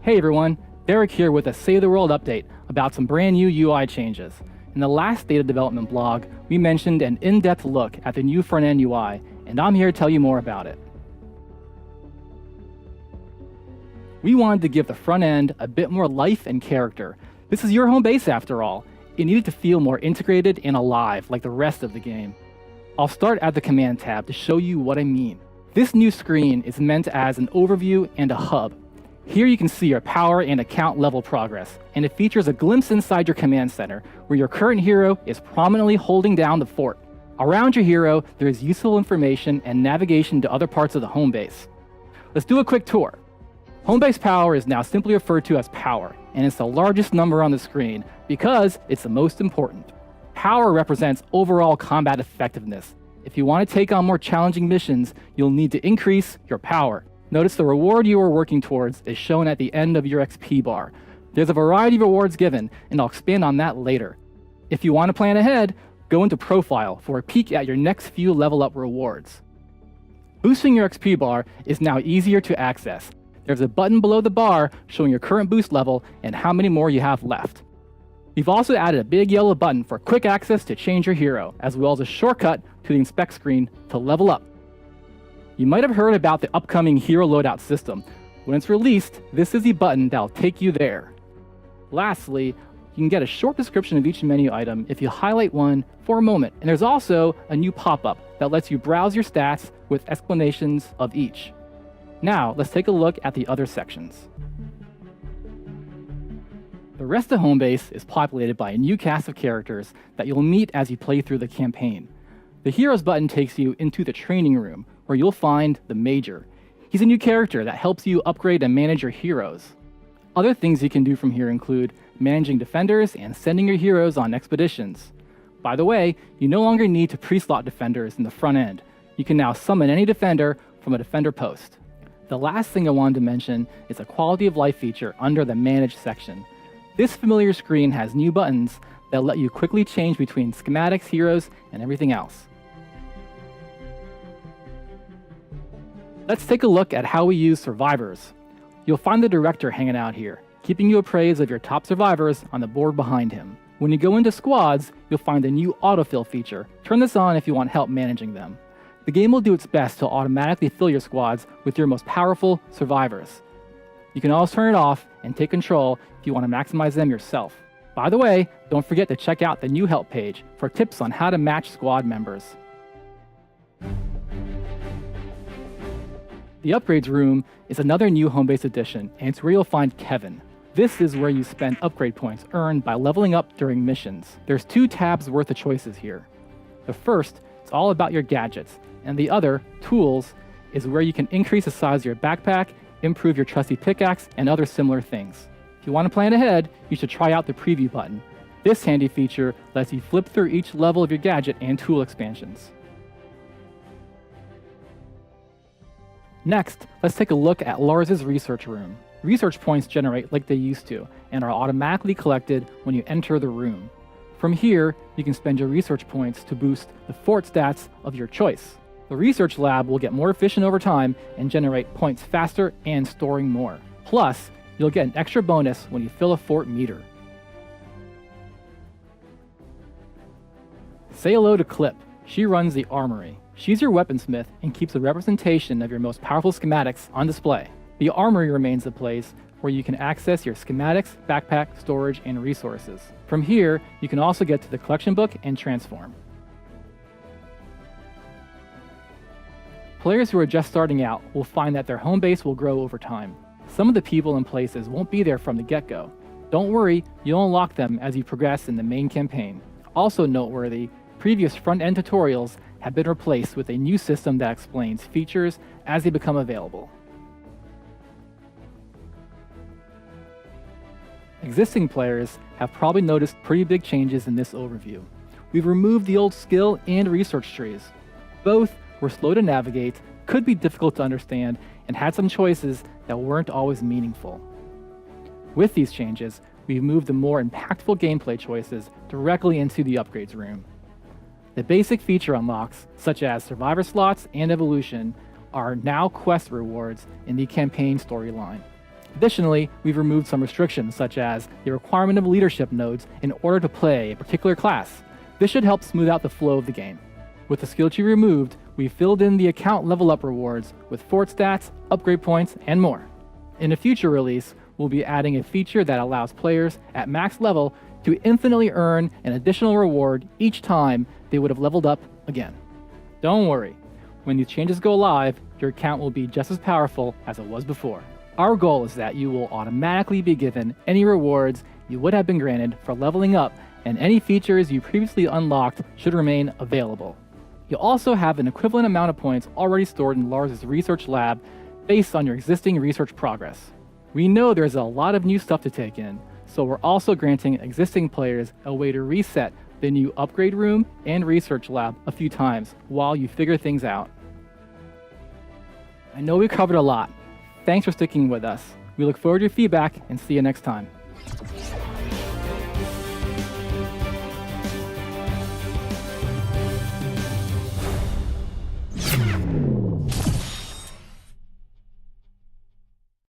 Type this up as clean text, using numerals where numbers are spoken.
Hey everyone, Derek here with a Save the World update about some brand new UI changes. In the last Data Development blog, we mentioned an in-depth look at the new front-end UI, and I'm here to tell you more about it. We wanted to give the front end a bit more life and character. This is your home base after all. It needed to feel more integrated and alive like the rest of the game. I'll start at the Command tab to show you what I mean. This new screen is meant as an overview and a hub. Here you can see your power and account level progress, and it features a glimpse inside your command center, where your current hero is prominently holding down the fort. Around your hero, there is useful information and navigation to other parts of the home base. Let's do a quick tour. Home base power is now simply referred to as power, and it's the largest number on the screen because it's the most important. Power represents overall combat effectiveness. If you want to take on more challenging missions, you'll need to increase your power. Notice the reward you are working towards is shown at the end of your XP bar. There's a variety of rewards given, and I'll expand on that later. If you want to plan ahead, go into Profile for a peek at your next few level up rewards. Boosting your XP bar is now easier to access. There's a button below the bar showing your current boost level and how many more you have left. We've also added a big yellow button for quick access to change your hero, as well as a shortcut to the inspect screen to level up. You might have heard about the upcoming hero loadout system. When it's released, this is the button that'll take you there. Lastly, you can get a short description of each menu item if you highlight one for a moment, and there's also a new pop-up that lets you browse your stats with explanations of each. Now, let's take a look at the other sections. The rest of Homebase is populated by a new cast of characters that you'll meet as you play through the campaign. The Heroes button takes you into the training room, where you'll find the Major. He's a new character that helps you upgrade and manage your heroes. Other things you can do from here include managing defenders and sending your heroes on expeditions. By the way, you no longer need to pre-slot defenders in the front end. You can now summon any defender from a defender post. The last thing I wanted to mention is a quality of life feature under the Manage section. This familiar screen has new buttons that let you quickly change between schematics, heroes, and everything else. Let's take a look at how we use survivors. You'll find the director hanging out here, keeping you appraised of your top survivors on the board behind him. When you go into squads, you'll find a new autofill feature. Turn this on if you want help managing them. The game will do its best to automatically fill your squads with your most powerful survivors. You can always turn it off and take control if you want to maximize them yourself. By the way, don't forget to check out the new help page for tips on how to match squad members. The Upgrades room is another new Homebase addition, and it's where you'll find Kevin. This is where you spend upgrade points earned by leveling up during missions. There's 2 tabs worth of choices here. The first is all about your gadgets, and the other, Tools, is where you can increase the size of your backpack, improve your trusty pickaxe, and other similar things. If you want to plan ahead, you should try out the Preview button. This handy feature lets you flip through each level of your gadget and tool expansions. Next, let's take a look at Lars's research room. Research points generate like they used to, and are automatically collected when you enter the room. From here, you can spend your research points to boost the fort stats of your choice. The research lab will get more efficient over time and generate points faster and storing more. Plus, you'll get an extra bonus when you fill a fort meter. Say hello to Clip. She runs the armory. She's your weaponsmith and keeps a representation of your most powerful schematics on display. The armory remains the place where you can access your schematics, backpack, storage, and resources. From here, you can also get to the collection book and transform. Players who are just starting out will find that their home base will grow over time. Some of the people and places won't be there from the get-go. Don't worry, you'll unlock them as you progress in the main campaign. Also noteworthy, previous front-end tutorials have been replaced with a new system that explains features as they become available. Existing players have probably noticed pretty big changes in this overview. We've removed the old skill and research trees. Both were slow to navigate, could be difficult to understand, and had some choices that weren't always meaningful. With these changes, we've moved the more impactful gameplay choices directly into the Upgrades room. The basic feature unlocks, such as survivor slots and evolution, are now quest rewards in the campaign storyline. Additionally, we've removed some restrictions, such as the requirement of leadership nodes in order to play a particular class. This should help smooth out the flow of the game. With the skill tree removed, we filled in the account level up rewards with fort stats, upgrade points, and more. In a future release, we'll be adding a feature that allows players at max level to infinitely earn an additional reward each time they would have leveled up again. Don't worry, when these changes go live, your account will be just as powerful as it was before. Our goal is that you will automatically be given any rewards you would have been granted for leveling up, and any features you previously unlocked should remain available. You'll also have an equivalent amount of points already stored in Lars's research lab based on your existing research progress. We know there's a lot of new stuff to take in, so we're also granting existing players a way to reset the new upgrade room and research lab a few times while you figure things out. I know we covered a lot. Thanks for sticking with us. We look forward to your feedback and see you next time.